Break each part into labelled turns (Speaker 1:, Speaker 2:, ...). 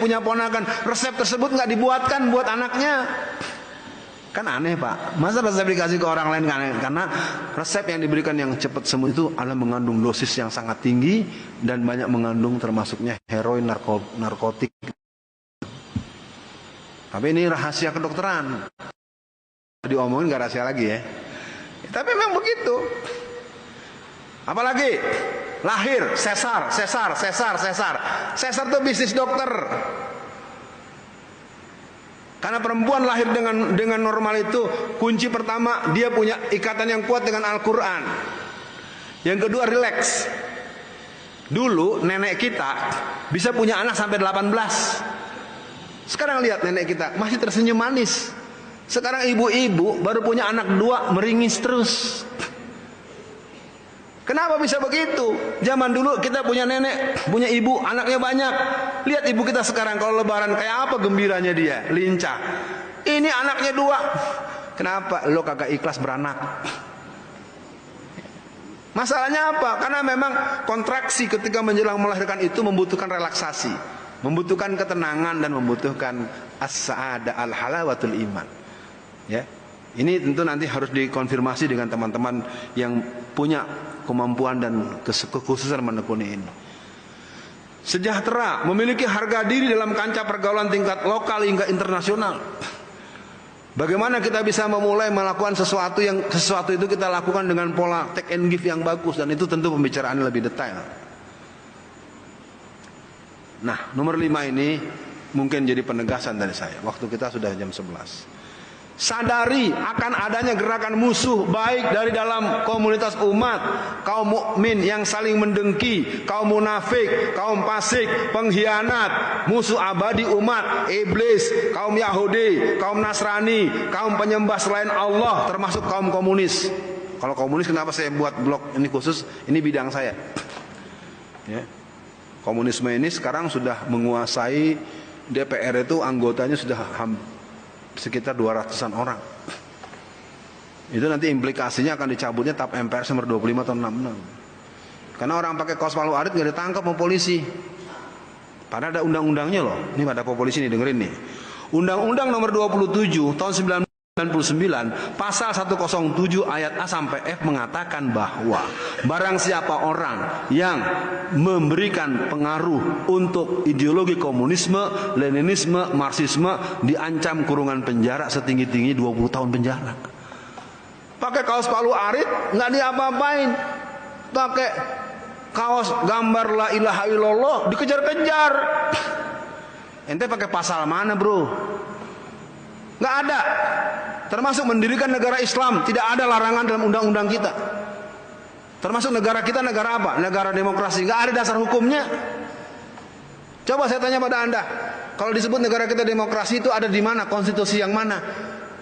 Speaker 1: punya ponakan, resep tersebut nggak dibuatkan buat anaknya. Kan aneh Pak, masa resep dikasih ke orang lain? Karena resep yang diberikan yang cepat sembuh itu adalah mengandung dosis yang sangat tinggi dan banyak mengandung termasuknya heroin, narkotik. Tapi ini rahasia kedokteran, diomongin gak rahasia lagi ya. Tapi memang begitu. Apalagi lahir sesar itu bisnis dokter. Karena perempuan lahir dengan normal itu, kunci pertama dia punya ikatan yang kuat dengan Al-Quran. Yang kedua rileks. Dulu nenek kita bisa punya anak sampai 18. Sekarang lihat nenek kita masih tersenyum manis. Sekarang ibu-ibu baru punya anak 2 meringis terus. Kenapa bisa begitu? Zaman dulu kita punya nenek, punya ibu, anaknya banyak. Lihat ibu kita sekarang kalau lebaran kayak apa gembiranya dia, lincah. Ini anaknya 2. Kenapa? Lo kagak ikhlas beranak. Masalahnya apa? Karena memang kontraksi ketika menjelang melahirkan itu membutuhkan relaksasi, membutuhkan ketenangan dan membutuhkan as-sa'adah al-halawatul iman. Ya. Ini tentu nanti harus dikonfirmasi dengan teman-teman yang punya kemampuan dan kekhususan menekuni ini. Sejahtera, memiliki harga diri dalam kancah pergaulan tingkat lokal hingga internasional. Bagaimana kita bisa memulai melakukan sesuatu itu kita lakukan dengan pola take and give yang bagus, dan itu tentu pembicaraannya lebih detail. Nah, nomor 5 ini mungkin jadi penegasan dari saya. Waktu kita sudah jam 11. Sadari akan adanya gerakan musuh baik dari dalam komunitas umat, kaum mukmin yang saling mendengki, kaum munafik, kaum fasik, pengkhianat, musuh abadi umat, iblis, kaum Yahudi, kaum Nasrani, kaum penyembah selain Allah, termasuk kaum komunis. Kalau komunis kenapa saya buat blog ini khusus? Ini bidang saya. Ya. Komunisme ini sekarang sudah menguasai DPR, itu anggotanya sudah sekitar 200-an orang. Itu nanti implikasinya akan dicabutnya TAP MPR nomor 25 tahun 66. Karena orang pakai kaos palu arit nggak ditangkap sama polisi. Padahal ada undang-undangnya loh. Ini ada polisi nih, dengerin nih. Undang-Undang nomor 27 tahun 1999 pasal 107 ayat A sampai F mengatakan bahwa barang siapa orang yang memberikan pengaruh untuk ideologi komunisme, leninisme, marxisme diancam kurungan penjara setinggi-tinggi 20 tahun penjara. Pakai kaos palu arit nggak diapa-apain, pakai kaos gambar la ilaha illallah dikejar-kejar. Ente pakai pasal mana bro? Nggak ada. Termasuk mendirikan negara Islam, tidak ada larangan dalam undang-undang kita. Termasuk negara kita negara apa? Negara demokrasi. Nggak ada dasar hukumnya. Coba saya tanya pada Anda, kalau disebut negara kita demokrasi itu ada di mana? Konstitusi yang mana?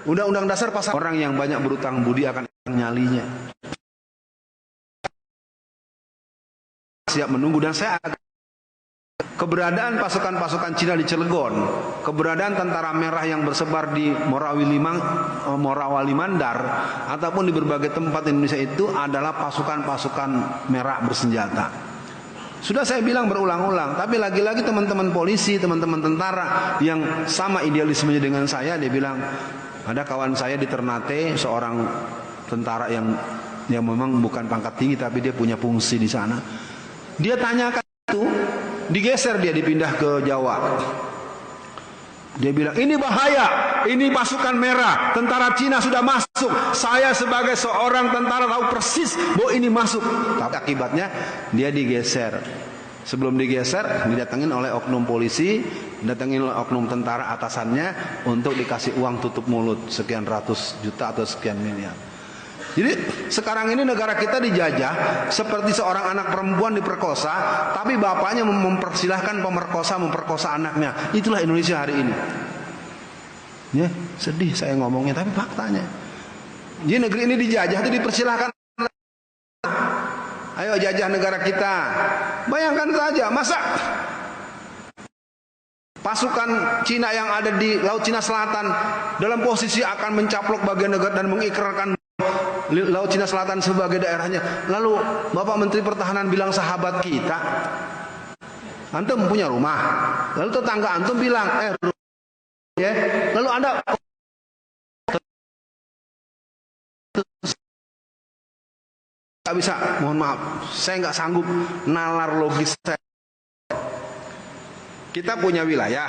Speaker 1: Undang-undang dasar pasal. Orang yang banyak berutang budi akan nyalinya. Siap menunggu, dan saya keberadaan pasukan-pasukan Cina di Cilegon, keberadaan tentara merah yang bersebar di Morawali Mandar ataupun di berbagai tempat di Indonesia itu adalah pasukan-pasukan merah bersenjata. Sudah saya bilang berulang-ulang, tapi lagi-lagi teman-teman polisi, teman-teman tentara yang sama idealismenya dengan saya, dia bilang, ada kawan saya di Ternate, seorang tentara yang memang bukan pangkat tinggi tapi dia punya fungsi di sana. Dia tanyakan itu, digeser dia, dipindah ke Jawa. Dia bilang, ini bahaya, ini pasukan merah, tentara Cina sudah masuk. Saya sebagai seorang tentara tahu persis bahwa ini masuk. Tapi akibatnya dia digeser. Sebelum digeser, didatengin oleh oknum polisi, didatengin oleh oknum tentara atasannya untuk dikasih uang tutup mulut sekian ratus juta atau sekian miliar. Jadi sekarang ini negara kita dijajah seperti seorang anak perempuan diperkosa, tapi bapaknya mempersilahkan pemerkosa memperkosa anaknya. Itulah Indonesia hari ini. Ya, sedih saya ngomongnya, tapi faktanya. Jadi negeri ini dijajah itu dipersilahkan. Ayo jajah negara kita. Bayangkan saja, masa pasukan Cina yang ada di Laut Cina Selatan dalam posisi akan mencaplok bagian negara dan mengikrarkan Laut Cina Selatan sebagai daerahnya. Lalu Bapak Menteri Pertahanan bilang sahabat kita. Antum punya rumah, lalu tetangga antum bilang, ya, lalu Anda nggak bisa, mohon maaf, saya nggak sanggup nalar logis saya. Kita punya wilayah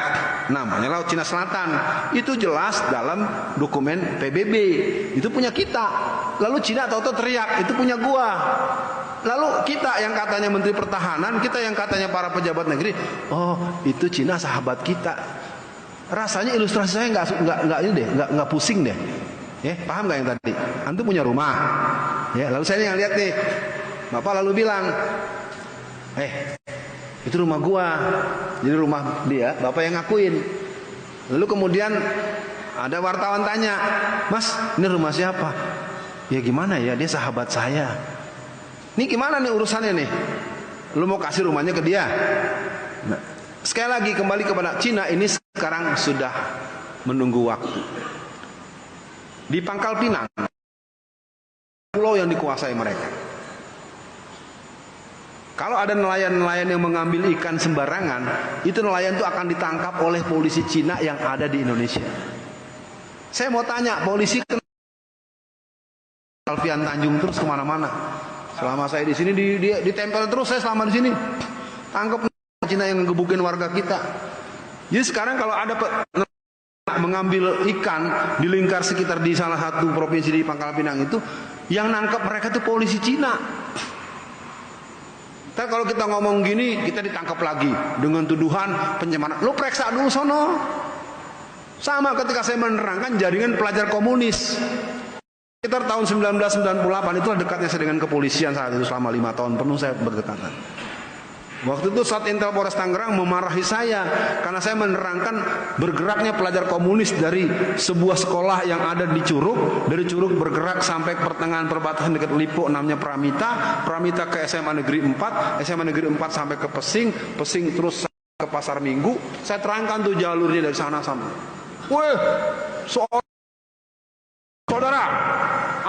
Speaker 1: namanya Laut Cina Selatan, itu jelas dalam dokumen PBB, itu punya kita. Lalu Cina tahu-tahu teriak, itu punya gua. Lalu kita yang katanya Menteri Pertahanan, kita yang katanya para pejabat negeri, oh itu Cina sahabat kita. Rasanya ilustrasi saya nggak ini deh, nggak pusing deh. Ya, paham nggak yang tadi? Antum punya rumah, ya. Lalu saya yang lihat nih, bapak lalu bilang, itu rumah gua, jadi rumah dia, bapak yang ngakuin. Lalu kemudian ada wartawan tanya, Mas, ini rumah siapa? Ya gimana ya, dia sahabat saya. Ini gimana nih urusannya nih? Lu mau kasih rumahnya ke dia? Nah, sekali lagi kembali kepada Cina ini sekarang sudah menunggu waktu. Di Pangkal Pinang, pulau yang dikuasai mereka. Kalau ada nelayan-nelayan yang mengambil ikan sembarangan, itu nelayan itu akan ditangkap oleh polisi Cina yang ada di Indonesia. Saya mau tanya, polisi Alfian Tanjung terus kemana-mana. Selama saya di sini ditempel terus, saya selama di sini tangkap Cina yang ngegebukin warga kita. Jadi sekarang kalau ada mengambil ikan di lingkar sekitar di salah satu provinsi di Pangkal Pinang itu, yang nangkap mereka itu polisi Cina. Tapi kalau kita ngomong gini, kita ditangkap lagi dengan tuduhan pencemaran. Lu periksa dulu sono. Sama ketika saya menerangkan jaringan pelajar komunis. Sekitar tahun 1998 itulah dekatnya saya dengan kepolisian saat itu, selama 5 tahun penuh saya berdekatan. Waktu itu Satintel Polres Tangerang memarahi saya karena saya menerangkan bergeraknya pelajar komunis dari sebuah sekolah yang ada di Curug, dari Curug bergerak sampai pertengahan perbatasan dekat Lipo namanya Pramita, Pramita ke SMA Negeri 4, SMA Negeri 4 sampai ke Pesing, Pesing terus ke Pasar Minggu. Saya terangkan tuh jalurnya dari sana sana. Weh, saudara,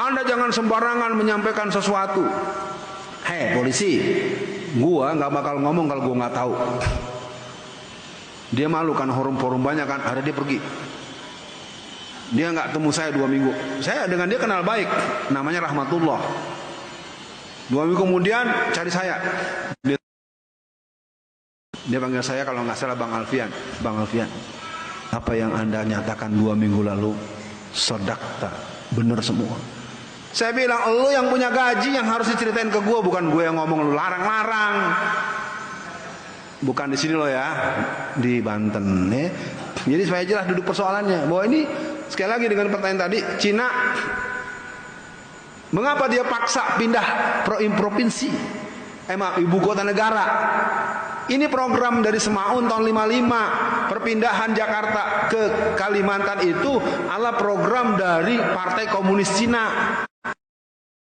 Speaker 1: Anda jangan sembarangan menyampaikan sesuatu. Hei polisi, gua nggak bakal ngomong kalau gua nggak tahu. Dia malu kan, forum banyak kan, akhirnya dia pergi. Dia nggak temu saya 2 minggu. Saya dengan dia kenal baik, namanya Rahmatullah. 2 minggu kemudian cari saya. Dia panggil saya kalau nggak salah Bang Alfian. Bang Alfian, apa yang Anda nyatakan 2 minggu lalu sodakta, benar semua. Saya bilang, lo yang punya gaji yang harus diceritain ke gue, bukan gue yang ngomong lo larang-larang. Bukan di sini lo ya, di Banten ya. Jadi supaya jelas duduk persoalannya. Bahwa ini sekali lagi dengan pertanyaan tadi, Cina mengapa dia paksa pindah provinsi, ibu kota negara. Ini program dari Semaun tahun 55, perpindahan Jakarta ke Kalimantan itu adalah program dari Partai Komunis Cina.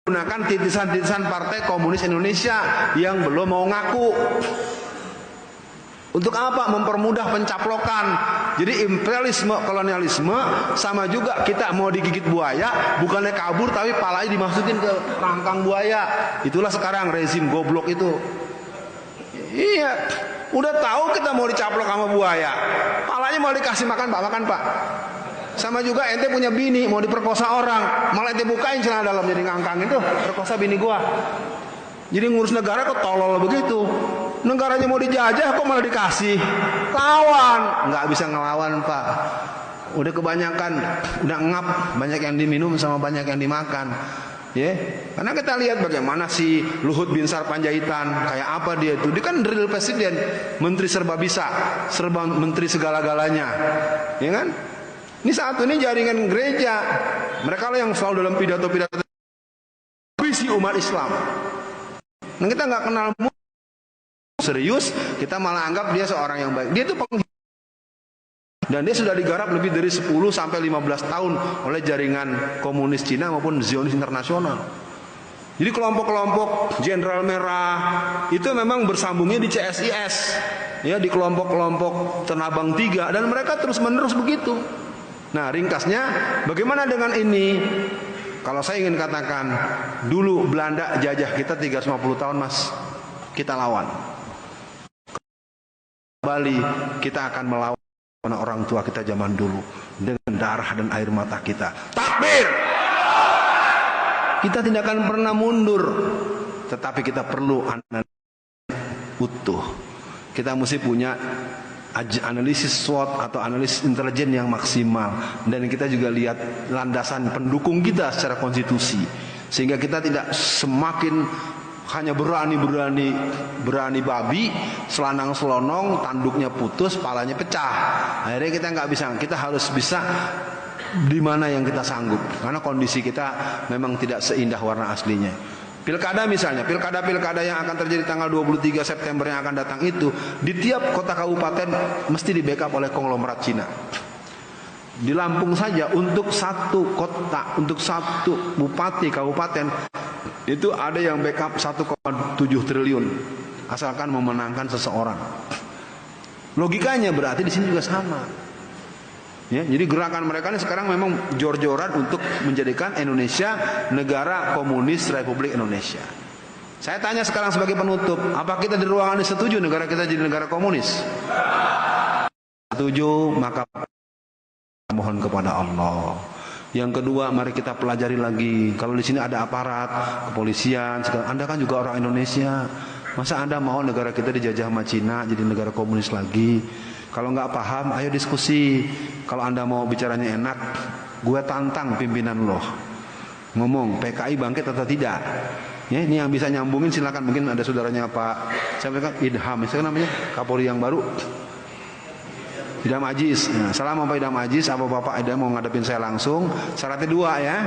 Speaker 1: Gunakan titisan-titisan Partai Komunis Indonesia yang belum mau ngaku. Untuk apa? Mempermudah pencaplokan. Jadi imperialisme, kolonialisme sama juga kita mau digigit buaya, bukannya kabur tapi palanya dimasukin ke rangkang buaya. Itulah sekarang rezim goblok itu. Iya, udah tahu kita mau dicaplok sama buaya, palanya mau dikasih makan pak. Sama juga ente punya bini mau diperkosa orang, malah ente bukain celana dalam jadi ngangkang, itu perkosa bini gua. Jadi ngurus negara kok tolol begitu. Negaranya mau dijajah kok malah dikasih. Lawan, nggak bisa ngelawan pak. Udah kebanyakan, udah ngap, banyak yang diminum sama banyak yang dimakan. Ya, karena kita lihat bagaimana si Luhut Binsar Panjaitan, kayak apa dia itu. Dia kan drill presiden, menteri serba bisa, serba menteri segala-galanya. Ya kan? Ini satu ini jaringan gereja. Mereka lah yang selalu dalam pidato-pidato visi umat Islam. Nah, kita nggak kenal serius, kita malah anggap dia seorang yang baik. Dia itu dan dia sudah digarap lebih dari 10 sampai 15 tahun oleh jaringan komunis Cina maupun Zionis internasional. Jadi kelompok-kelompok Jenderal Merah itu memang bersambungnya di CSIS, ya, di kelompok-kelompok Tenabang 3, dan mereka terus-menerus begitu. Nah, ringkasnya bagaimana dengan ini? Kalau saya ingin katakan, dulu Belanda jajah kita 350 tahun, Mas. Kita lawan. Bali, kita akan melawan orang tua kita zaman dulu dengan darah dan air mata kita. Takbir! Kita tidak akan pernah mundur, tetapi kita perlu analisis utuh. Kita mesti punya analisis SWOT atau analisis intelijen yang maksimal, dan kita juga lihat landasan pendukung kita secara konstitusi, sehingga kita tidak semakin hanya berani babi, selanang selonong, tanduknya putus, palanya pecah. Akhirnya kita nggak bisa. Kita harus bisa di mana yang kita sanggup, karena kondisi kita memang tidak seindah warna aslinya. Pilkada misalnya, pilkada yang akan terjadi tanggal 23 September yang akan datang itu, di tiap kota kabupaten mesti di backup oleh konglomerat Cina. Di Lampung saja untuk satu kota, untuk satu bupati kabupaten itu ada yang backup 1,7 triliun asalkan memenangkan seseorang. Logikanya berarti di sini juga sama. Ya, jadi gerakan mereka ini sekarang memang jor-joran untuk menjadikan Indonesia negara komunis Republik Indonesia. Saya tanya sekarang sebagai penutup, apa kita di ruangan ini setuju negara kita jadi negara komunis? Setuju, maka mohon kepada Allah. Yang kedua, mari kita pelajari lagi. Kalau di sini ada aparat kepolisian, sekarang Anda kan juga orang Indonesia. Masa Anda mau negara kita dijajah sama Cina jadi negara komunis lagi? Kalau nggak paham, ayo diskusi. Kalau Anda mau bicaranya enak, gue tantang pimpinan loh. Ngomong PKI bangkit atau tidak? Ya, ini yang bisa nyambungin silakan. Mungkin ada saudaranya Pak, siapa kan Idham, itu namanya Kapolri yang baru. Idham Aziz. Nah, salam Pak Idham Aziz. Apa Bapak Idham mau ngadepin saya langsung? Syaratnya 2 ya.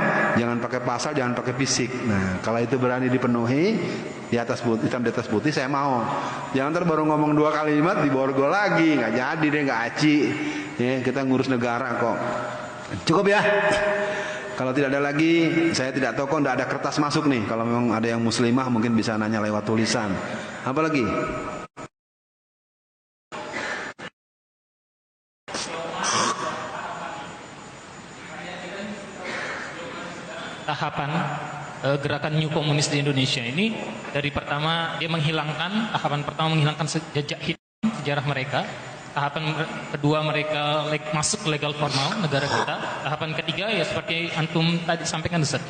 Speaker 1: Jangan pakai pasal, jangan pakai fisik. Nah, kalau itu berani dipenuhi, di atas putih, hitam di atas putih, saya mau. Jangan ntar baru ngomong 2 kalimat diborgol lagi, nggak jadi deh, nggak aci. Ya, kita ngurus negara kok. Cukup ya. Kalau tidak ada lagi, saya tidak tahu kok tidak ada kertas masuk nih. Kalau memang ada yang muslimah mungkin bisa nanya lewat tulisan. Apa lagi?
Speaker 2: Tahapan gerakan New Komunis di Indonesia ini, dari pertama dia menghilangkan, tahapan pertama menghilangkan jejak hitam sejarah mereka, tahapan kedua mereka masuk legal formal negara kita, tahapan ketiga ya seperti antum tadi sampaikan Ustaz,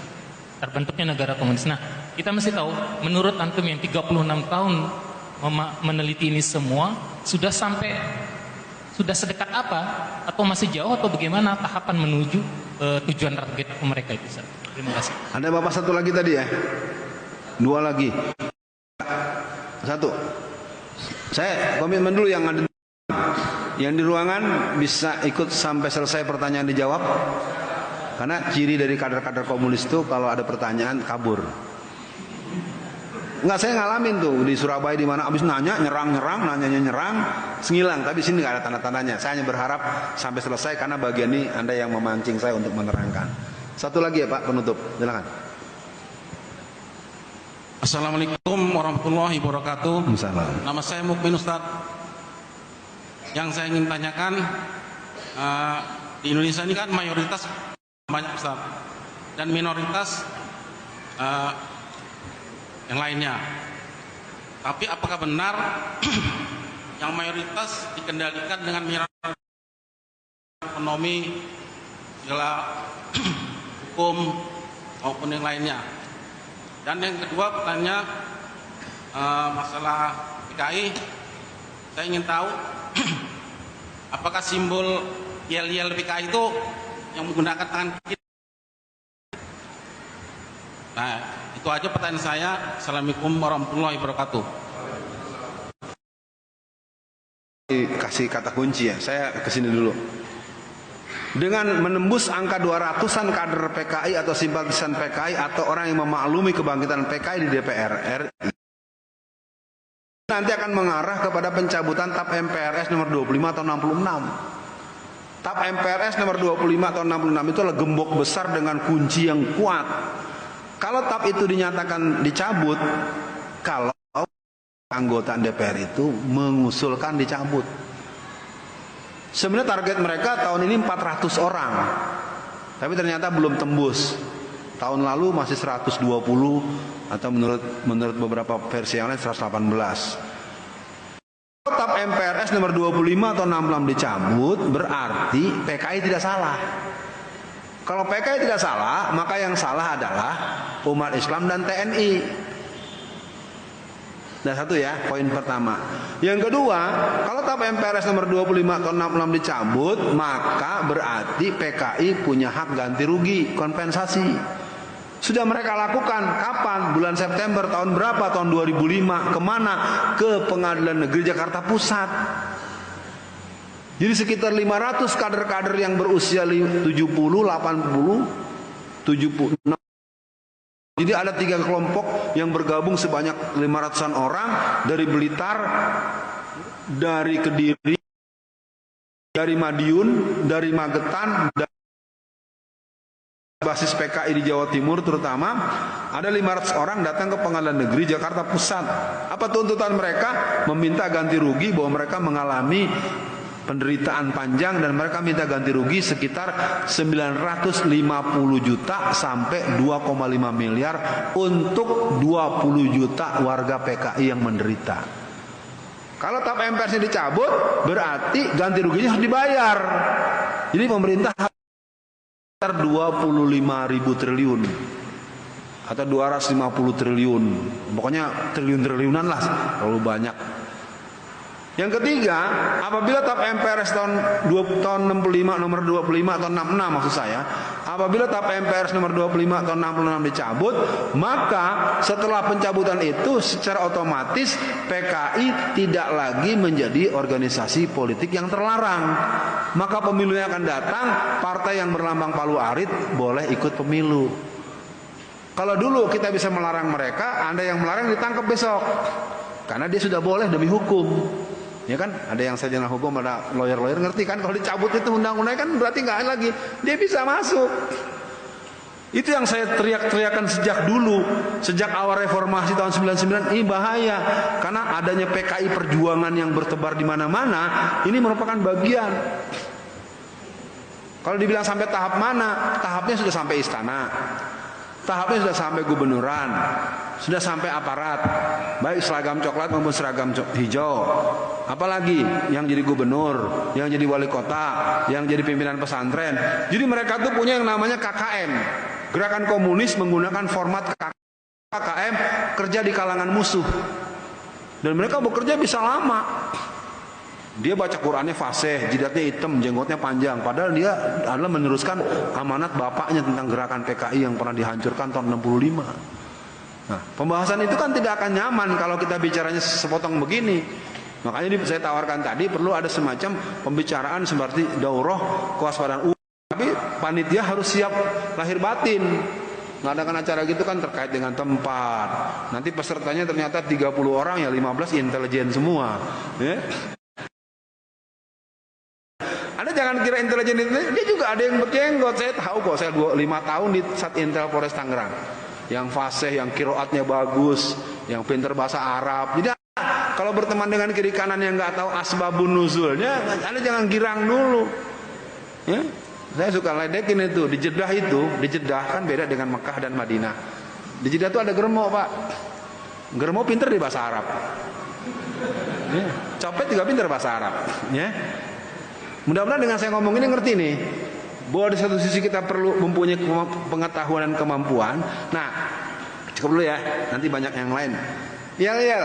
Speaker 2: terbentuknya negara komunis. Nah, kita mesti tahu, menurut antum yang 36 tahun meneliti ini semua, sudah sedekat apa atau masih jauh atau bagaimana tahapan menuju tujuan target mereka itu, Ustaz? Terima kasih.
Speaker 1: Ada Bapak satu lagi tadi ya? 2 lagi. 1. Saya komitmen dulu yang ada, yang di ruangan bisa ikut sampai selesai pertanyaan dijawab. Karena ciri dari kader-kader komunis itu kalau ada pertanyaan kabur. Enggak, saya ngalamin tuh di Surabaya, di mana abis nanya nyerang, sengilang, tapi sini nggak ada tanda-tandanya. Saya hanya berharap sampai selesai karena bagian ini Anda yang memancing saya untuk menerangkan. Satu lagi ya Pak penutup, silakan.
Speaker 3: Assalamualaikum warahmatullahi wabarakatuh.
Speaker 1: Assalamualaikum.
Speaker 3: Nama saya Mukmin Ustaz. Yang saya ingin tanyakan, di Indonesia ini kan mayoritas banyak Ustaz, dan minoritas yang lainnya. Tapi apakah benar yang mayoritas dikendalikan dengan minoritas ekonomi, segala hukum maupun yang lainnya? Dan yang kedua pertanyaan masalah PKI, saya ingin tahu apakah simbol yel-yel PKI itu yang menggunakan tangan kiri? Nah, itu aja pertanyaan saya. Assalamualaikum warahmatullahi wabarakatuh.
Speaker 1: Kasih kata kunci ya, saya kesini dulu. Dengan menembus angka 200-an kader PKI atau simpatisan PKI atau orang yang memaklumi kebangkitan PKI di DPR RI, nanti akan mengarah kepada pencabutan TAP MPRS nomor 25 tahun 66. TAP MPRS nomor 25 tahun 66 itu adalah gembok besar dengan kunci yang kuat. Kalau TAP itu dinyatakan dicabut, kalau anggota DPR itu mengusulkan dicabut. Sebenarnya target mereka tahun ini 400 orang, tapi ternyata belum tembus. Tahun lalu masih 120 atau menurut beberapa versi yang lain 118. TAP MPRS nomor 25 atau 66 dicabut, berarti PKI tidak salah. Kalau PKI tidak salah, maka yang salah adalah umat Islam dan TNI. Nah, satu ya, poin pertama. Yang kedua, kalau TAP MPRS nomor 25 atau 66 dicabut, maka berarti PKI punya hak ganti rugi, kompensasi. Sudah mereka lakukan. Kapan? Bulan September tahun berapa? Tahun 2005. Kemana? Ke Pengadilan Negeri Jakarta Pusat. Jadi sekitar 500 kader-kader yang berusia 70, 80, 76. Jadi ada 3 kelompok yang bergabung sebanyak 500-an orang dari Blitar, dari Kediri, dari Madiun, dari Magetan, dari basis PKI di Jawa Timur terutama. Ada 500 orang datang ke Pengadilan Negeri Jakarta Pusat. Apa tuntutan mereka? Meminta ganti rugi bahwa mereka mengalami penderitaan panjang dan mereka minta ganti rugi sekitar 950 juta sampai 2,5 miliar untuk 20 juta warga PKI yang menderita. Kalau TAP MPRS dicabut, berarti ganti ruginya harus dibayar. Jadi pemerintah sekitar 25.000 triliun atau 250 triliun. Pokoknya triliun-triliunan lah, terlalu banyak. Yang ketiga, apabila TAP MPRS tahun 65 nomor 25 atau 66 maksud saya, apabila TAP MPRS nomor 25 atau 66 dicabut, maka setelah pencabutan itu secara otomatis PKI tidak lagi menjadi organisasi politik yang terlarang. Maka pemilu yang akan datang, partai yang berlambang palu arit boleh ikut pemilu. Kalau dulu kita bisa melarang mereka, Anda yang melarang ditangkap besok. Karena dia sudah boleh demi hukum. Ya kan, ada yang sarjana hukum, ada lawyer-lawyer ngerti kan, kalau dicabut itu undang-undang kan berarti nggak lagi, dia bisa masuk. Itu yang saya teriak-teriakan sejak dulu, sejak awal reformasi tahun 99, ini bahaya karena adanya PKI perjuangan yang bertebar di mana-mana, ini merupakan bagian. Kalau dibilang sampai tahap mana, tahapnya sudah sampai istana. Tahapnya sudah sampai gubernuran, sudah sampai aparat, baik seragam coklat maupun seragam hijau. Apalagi yang jadi gubernur, yang jadi wali kota, yang jadi pimpinan pesantren. Jadi mereka tuh punya yang namanya KKM, Gerakan Komunis menggunakan format KKM, kerja di kalangan musuh. Dan mereka bekerja bisa lama. Dia baca Qurannya fasih, jidatnya hitam, jenggotnya panjang. Padahal dia adalah meneruskan amanat bapaknya tentang gerakan PKI yang pernah dihancurkan tahun 65. Nah, pembahasan itu kan tidak akan nyaman kalau kita bicaranya sepotong begini. Makanya saya tawarkan tadi perlu ada semacam pembicaraan seperti daurah kewaspadaan umum. Tapi panitia harus siap lahir batin. Mengadakan acara gitu kan terkait dengan tempat. Nanti pesertanya ternyata 30 orang, ya 15 intelijen semua. Ya. Anda jangan kira intelijen itu, dia juga ada yang berjenggot. Saya tahu kok, saya 5 tahun di Satintel Polres Tangerang. Yang fasih, yang kiroatnya bagus, yang pinter bahasa Arab. Jadi kalau berteman dengan kiri kanan yang nggak tahu asbabun nuzulnya, Anda jangan girang dulu. Ya? Saya suka ledekin itu. Di Jeddah kan beda dengan Mekah dan Madinah. Di Jeddah itu ada germo, Pak. Germo pinter di bahasa Arab. Ya. Copet juga pinter bahasa Arab. Ya. Mudah-mudahan dengan saya ngomong ini ngerti nih, bahwa di satu sisi kita perlu mempunyai pengetahuan dan kemampuan. Nah, cukup dulu ya, nanti banyak yang lain. Yel.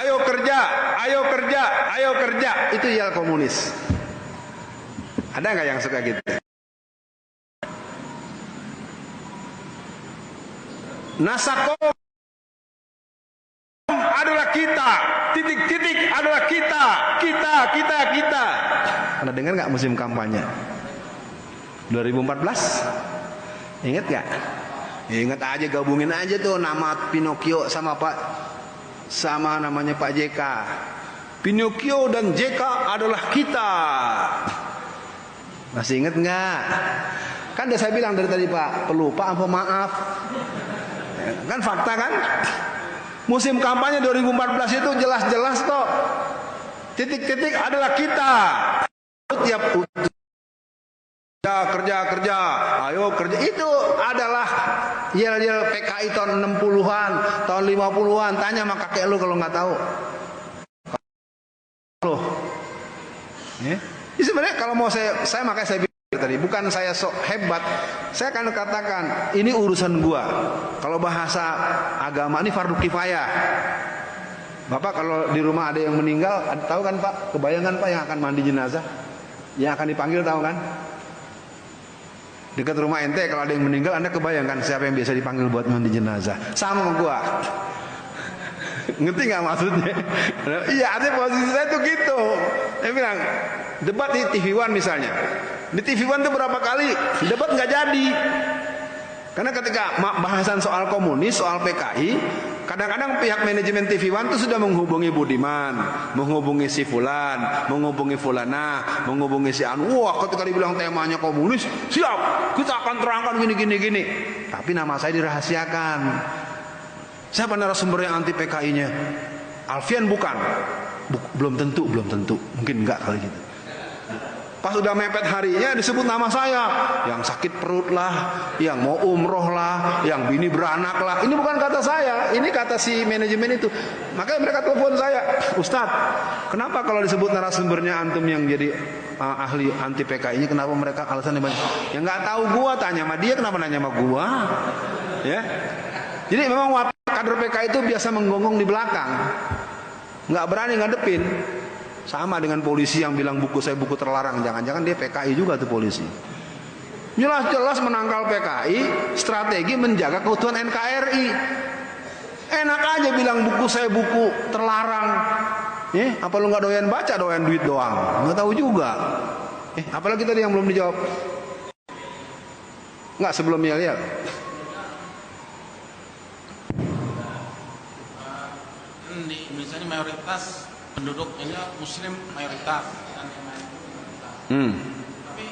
Speaker 1: Ayo kerja, ayo kerja, ayo kerja. Itu yel komunis. Ada nggak yang suka gitu? Nasakom adalah kita, titik-titik adalah kita. Pernah dengar nggak musim kampanye 2014? Ingat nggak? Ingat aja, gabungin aja tuh nama Pinocchio sama namanya Pak JK. Pinocchio dan JK adalah kita. Masih ingat nggak? Kan udah saya bilang dari tadi Pak, pelupa apa maaf. Kan fakta kan? Musim kampanye 2014 itu jelas-jelas kok. Titik-titik adalah kita. Tiap kerja, ayo kerja. Itu adalah yel-yel PKI tahun 60-an, tahun 50-an. Tanya sama kakek lu kalau nggak tahu. Ya. Jadi sebenarnya kalau mau saya makanya saya bilang tadi, bukan saya sok hebat, saya akan katakan ini urusan gua. Kalau bahasa agama ini fardu kifayah. Bapak kalau di rumah ada yang meninggal, tahu kan Pak? Kebayangan Pak yang akan mandi jenazah, yang akan dipanggil tahu kan? Dekat rumah ente kalau ada yang meninggal, Anda kebayangkan siapa yang biasa dipanggil buat mandi jenazah? Sama sama gua. Ngerti nggak maksudnya? Iya, artinya posisi saya tuh gitu. Saya bilang debat di TV One misalnya, di TV One tuh berapa kali debat nggak jadi, karena ketika bahasan soal komunis, soal PKI, kadang-kadang pihak manajemen TV One tuh sudah menghubungi Budiman, menghubungi si Fulan, menghubungi Fulana, menghubungi si Anu. Wah, ketika dibilang temanya komunis, siap, kita akan terangkan gini. Tapi nama saya dirahasiakan. Siapa narasumber yang anti PKI-nya? Alfian bukan? Belum tentu. Mungkin enggak kali gitu. Pas udah mepet harinya disebut nama saya. Yang sakit perut lah, yang mau umroh lah, yang bini beranak lah. Ini bukan kata saya, ini kata si manajemen itu. Makanya mereka telepon saya, Ustadz, kenapa kalau disebut narasumbernya antum yang jadi ahli anti PKI-nya, kenapa mereka alasannya banyak? Ya nggak tahu gua, tanya sama dia, kenapa nanya sama gua? Ya. Jadi memang kader PKI itu biasa menggonggong di belakang, nggak berani ngadepin. Sama dengan polisi yang bilang buku saya buku terlarang, jangan-jangan dia PKI juga tuh polisi. Jelas-jelas menangkal PKI, strategi menjaga keutuhan NKRI. Enak aja bilang buku saya buku terlarang. Apa lu nggak doyan baca, doyan duit doang? Nggak tahu juga. Apalagi tadi yang belum dijawab. Nggak sebelum ya.
Speaker 3: Di Indonesia ini mayoritas penduduknya Muslim mayoritas dan yang lain minoritas. Tapi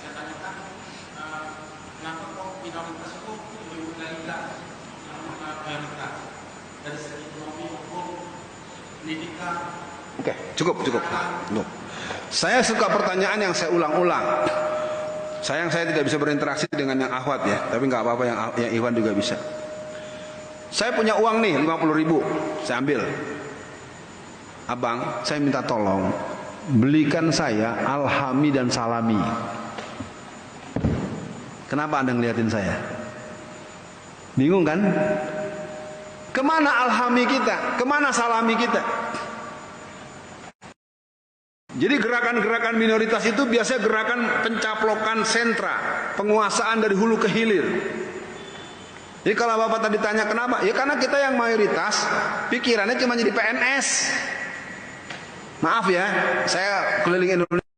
Speaker 3: saya tanyakan, kenapa kok minoritas itu lebih legalitas yang mayoritas dari segi ekonomi, hukum, pendidikan?
Speaker 1: Oke, cukup. Loh. Saya suka pertanyaan yang saya ulang-ulang. Sayang saya tidak bisa berinteraksi dengan yang Ahwat ya, tapi nggak apa-apa yang Iwan juga bisa. Saya punya uang nih 50.000, saya ambil. Abang, saya minta tolong belikan saya alhami dan salami. Kenapa Anda ngeliatin saya? Bingung kan? Kemana alhami kita? Kemana salami kita? Jadi gerakan-gerakan minoritas itu biasanya gerakan pencaplokan sentra, penguasaan dari hulu ke hilir. Jadi kalau Bapak tadi tanya kenapa? Ya karena kita yang mayoritas pikirannya cuma jadi PNS. Maaf ya, saya keliling Indonesia.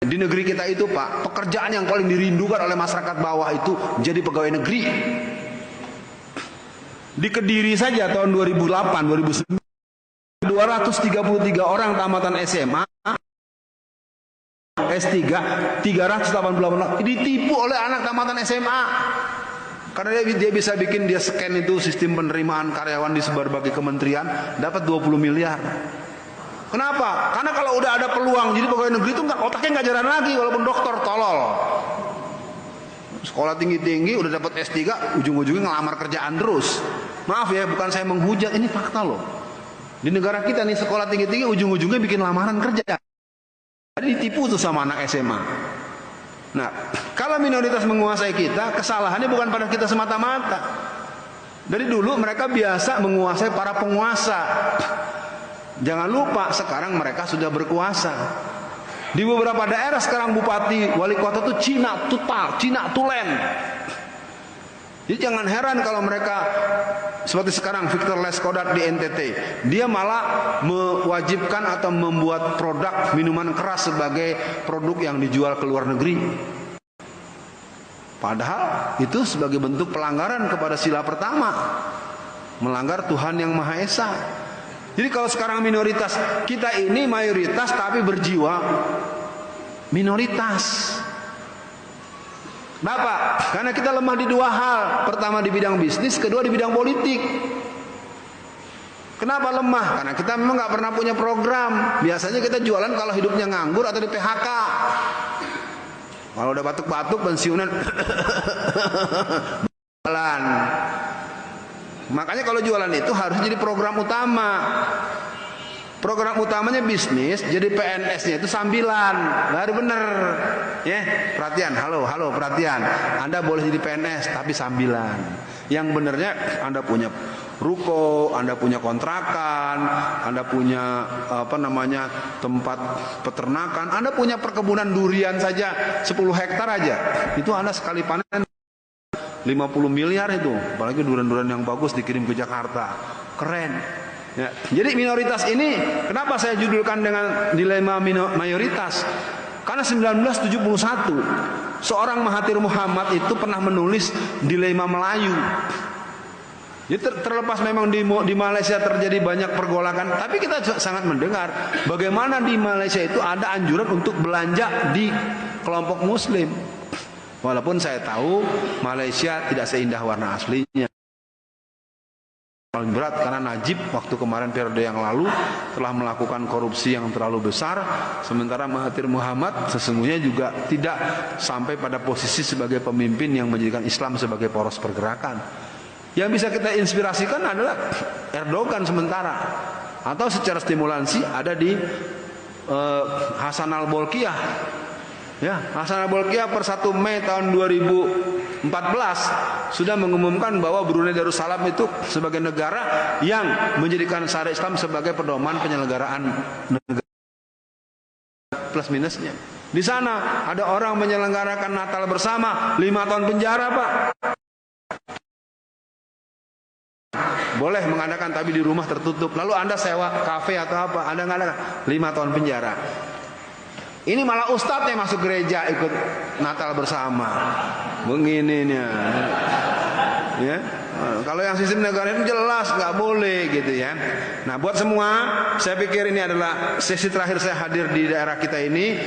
Speaker 1: Di negeri kita itu Pak, pekerjaan yang paling dirindukan oleh masyarakat bawah itu jadi pegawai negeri. Di Kediri saja tahun 2008, 2009, 233 orang tamatan SMA, S3, 388 ditipu oleh anak tamatan SMA. Karena dia bisa bikin, dia scan itu sistem penerimaan karyawan disebar bagi kementerian, dapat 20 miliar. Kenapa? Karena kalau udah ada peluang jadi pegawai negeri itu otaknya nggak jalan lagi, walaupun dokter tolol. Sekolah tinggi-tinggi udah dapat S3, ujung-ujungnya ngelamar kerjaan terus. Maaf ya, bukan saya menghujat, ini fakta loh. Di negara kita nih sekolah tinggi-tinggi ujung-ujungnya bikin lamaran kerja. Jadi ditipu tuh sama anak SMA. Nah, kalau minoritas menguasai kita, kesalahannya bukan pada kita semata-mata. Dari dulu mereka biasa menguasai para penguasa. Jangan lupa sekarang mereka sudah berkuasa. Di beberapa daerah sekarang bupati, wali kota itu Cina total, Cina tulen. Jadi jangan heran kalau mereka seperti sekarang Victor Leskodat di NTT, dia malah mewajibkan atau membuat produk minuman keras sebagai produk yang dijual ke luar negeri. Padahal itu sebagai bentuk pelanggaran kepada sila pertama, melanggar Tuhan yang Maha Esa. Jadi kalau sekarang minoritas, kita ini mayoritas tapi berjiwa minoritas. Kenapa? Karena kita lemah di dua hal. Pertama di bidang bisnis, kedua di bidang politik. Kenapa lemah? Karena kita memang nggak pernah punya program. Biasanya kita jualan kalau hidupnya nganggur atau di PHK. Kalau udah batuk-batuk pensiunan jualan. Makanya kalau jualan itu harus jadi program utama. Program utamanya bisnis, jadi PNS-nya itu sambilan. Baru bener. Ya, perhatian, halo, perhatian. Anda boleh jadi PNS tapi sambilan. Yang benernya Anda punya ruko, Anda punya kontrakan, Anda punya tempat peternakan, Anda punya perkebunan durian saja 10 hektar aja. Itu Anda sekali panen 50 miliar itu. Apalagi durian-durian yang bagus dikirim ke Jakarta. Keren. Ya, jadi minoritas ini kenapa saya judulkan dengan dilema mayoritas? Karena 1971 seorang Mahathir Muhammad itu pernah menulis dilema Melayu. Jadi terlepas memang di Malaysia terjadi banyak pergolakan, tapi kita sangat mendengar bagaimana di Malaysia itu ada anjuran untuk belanja di kelompok Muslim. Walaupun saya tahu Malaysia tidak seindah warna aslinya. Paling berat karena Najib waktu kemarin periode yang lalu telah melakukan korupsi yang terlalu besar, sementara Mahathir Muhammad sesungguhnya juga tidak sampai pada posisi sebagai pemimpin yang menjadikan Islam sebagai poros pergerakan. Yang bisa kita inspirasikan adalah Erdogan sementara, atau secara stimulansi ada di Hasan al-Bolkiah. Ya, Hasan al-Bolkiah per 1 Mei tahun 2014 sudah mengumumkan bahwa Brunei Darussalam itu sebagai negara yang menjadikan syariat Islam sebagai pedoman penyelenggaraan negara. Plus minusnya, di sana ada orang menyelenggarakan Natal bersama 5 tahun penjara, Pak. Boleh mengadakan tapi di rumah tertutup. Lalu Anda sewa kafe atau apa, Anda ngadakan 5 tahun penjara. Ini malah ustadz yang masuk gereja ikut Natal bersama. Begininya. Ya. Kalau yang sistem negara itu jelas nggak boleh gitu ya. Nah, buat semua, saya pikir ini adalah sesi terakhir saya hadir di daerah kita ini.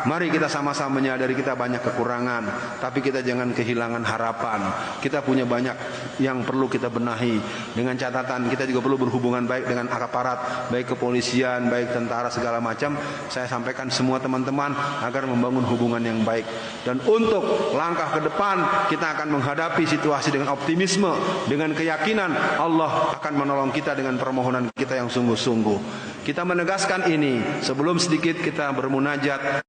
Speaker 1: Mari kita sama-sama menyadari kita banyak kekurangan, tapi kita jangan kehilangan harapan. Kita punya banyak yang perlu kita benahi. Dengan catatan kita juga perlu berhubungan baik dengan aparat, baik kepolisian, baik tentara, segala macam. Saya sampaikan semua teman-teman agar membangun hubungan yang baik. Dan untuk langkah ke depan kita akan menghadapi situasi dengan optimisme, dengan keyakinan Allah akan menolong kita dengan permohonan kita yang sungguh-sungguh. Kita menegaskan ini sebelum sedikit kita bermunajat.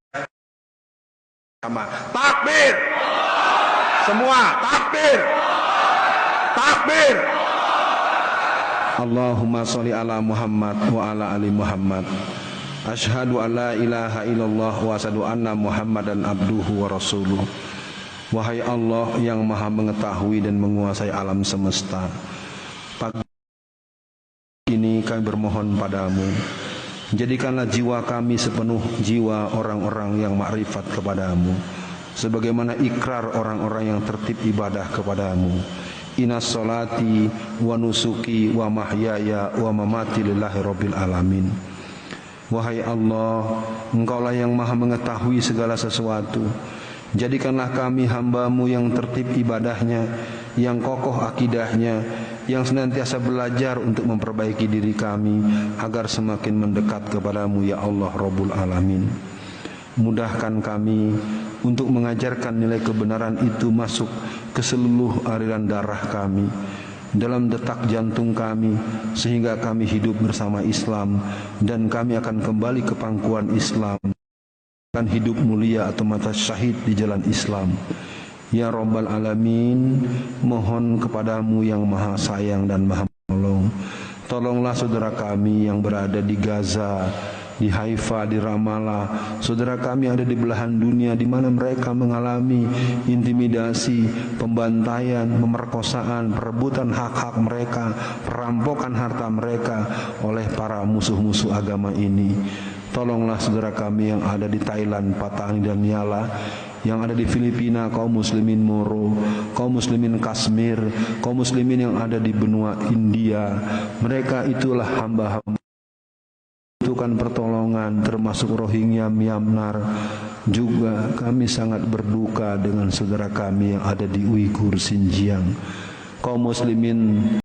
Speaker 1: Takbir! Semua takbir! Takbir! Allahumma sholli ala Muhammad wa ala ali Muhammad. Asyhadu an la ilaha illallah wa asyhadu anna Muhammadan abduhu wa rasuluh. Wahai Allah yang maha mengetahui dan menguasai alam semesta, pagi ini kami bermohon padamu, jadikanlah jiwa kami sepenuh jiwa orang-orang yang makrifat kepadamu, sebagaimana ikrar orang-orang yang tertib ibadah kepadamu. Inna sholati wa nusuki wa mahyaya wa mamati lillahi rabbil alamin. Wahai Allah, Engkaulah yang maha mengetahui segala sesuatu. Jadikanlah kami hamba-Mu yang tertib ibadahnya, yang kokoh akidahnya, yang senantiasa belajar untuk memperbaiki diri kami agar semakin mendekat kepadamu ya Allah Rabbul Alamin. Mudahkan kami untuk mengajarkan nilai kebenaran itu masuk ke seluruh aliran darah kami, dalam detak jantung kami, sehingga kami hidup bersama Islam dan kami akan kembali ke pangkuan Islam, akan hidup mulia atau mata syahid di jalan Islam. Ya Rabbal Alamin, mohon kepadamu yang maha sayang dan maha menolong, tolonglah saudara kami yang berada di Gaza, di Haifa, di Ramallah, saudara kami yang ada di belahan dunia di mana mereka mengalami intimidasi, pembantaian, pemerkosaan, perebutan hak-hak mereka, perampokan harta mereka oleh para musuh-musuh agama ini. Tolonglah saudara kami yang ada di Thailand, Patani dan Nyala, yang ada di Filipina, kaum muslimin Moro, kaum muslimin Kashmir, kaum muslimin yang ada di benua India. Mereka itulah hamba-hamba membutuhkan pertolongan, termasuk Rohingya Myanmar. Juga kami sangat berduka dengan saudara kami yang ada di Uighur, Xinjiang. Kaum muslimin